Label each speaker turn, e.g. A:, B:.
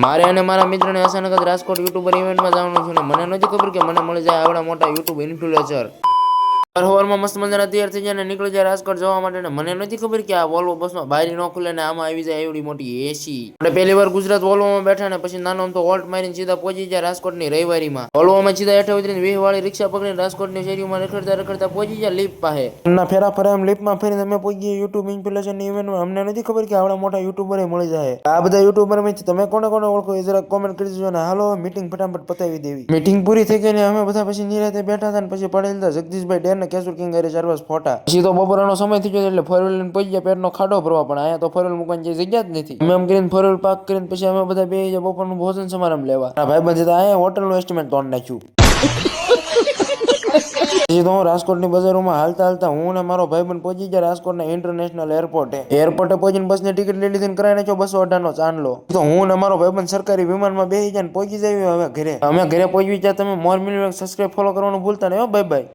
A: મારે અને મારા મિત્રને અચાનક જ રાજકોટ યુટ્યુબર ઇવેન્ટમાં જવાનું છે ને મને નથી ખબર કે મને મળી જાય આવડા મોટા યુટ્યુબ ઇન્ફ્લુએન્સર. સવારમાં મસ્ત મજાના તૈયાર થઈ જાય ને નીકળી જાય રાજકોટ જવા માટે ને મને નથી ખબર કે આ વોલ્વો બસમાં બારી ન ખુલે ને આમાં આવી જાય એવડી મોટી એસી. આપણે પહેલી વાર ગુજરાત વોલ્વોમાં બેઠા ને પછી નાનો તો વોલ્ટ મારીને સીધા પહોંચી જાય રાજકોટની રવિવારીમાં. વોલ્વોમાં સીધા હેઠે ઉતરીને 20 વાળી રિક્ષા પકડીને રાજકોટની શેરીમાં રખડતા પહોંચી જાય લીપ પાસે. ના ફેરા ફરે એમ લીપમાં ફરીને અમે પહોંચી ગયા યુટ્યુબ ઇન્ફ્લુએન્સરની ઇવેન્ટમાં. અમને નથી ખબર કે આવડા મોટા યુટ્યુબર મળી જાય. આ બધા યુટ્યુબર માંથી તમે કોને કોને ઓળખો એ જરા કોમેન્ટ કરી દેજો ને હાલો મીટિંગ ફટાફટ પતાવી દેવી. મીટિંગ પૂરી થઈ ગઈ ને અમે બધા પછી નિરાતે બેઠા હતા ને પછી પડેલા જગદીશભાઈ ડેર ને કેશુર કિંગ ચાર પાંચ ફોટા. પછી તો બપોરનો સમય થઈ ગયો એટલે ફોર વ્હીલ લઈને પહોંચી ગયા પેટનો ખાડો ભરવા પણ અહીંયા તો ફોર વ્હીલ મૂકવાની જગ્યા જ નથી. અમે એમ કરીને ફોર વ્હીલ પાર્ક કરીને પછી અમે બધા બે બપોરનું ભોજન સમારંભ લેવા. ભાઈ બંધ અહીંયા હોટલનું એસ્ટિમેટ તોડ નાખ્યું. પછી તો હું રાજકોટની બજારોમાં હાલતા હું ને મારો ભાઈબંધ પહોંચી ગયા રાજકોટના ઇન્ટરનેશનલ એરપોર્ટે પહોંચીને બસની ટિકિટ લઈ લીધી કરાવી નાખ્યો 218 નો ચાંદલો. તો હું ને મારો ભાઈબંધ સરકારી વિમાનમાં બેસી જાય ને પહોંચી જાય હવે ઘરે. અમે ઘરે પહોંચી જાય તમે મોર મિલિયન સબસ્ક્રાઇબ ફોલો કરવાનું ભૂલતા નહીં હો. Bye bye.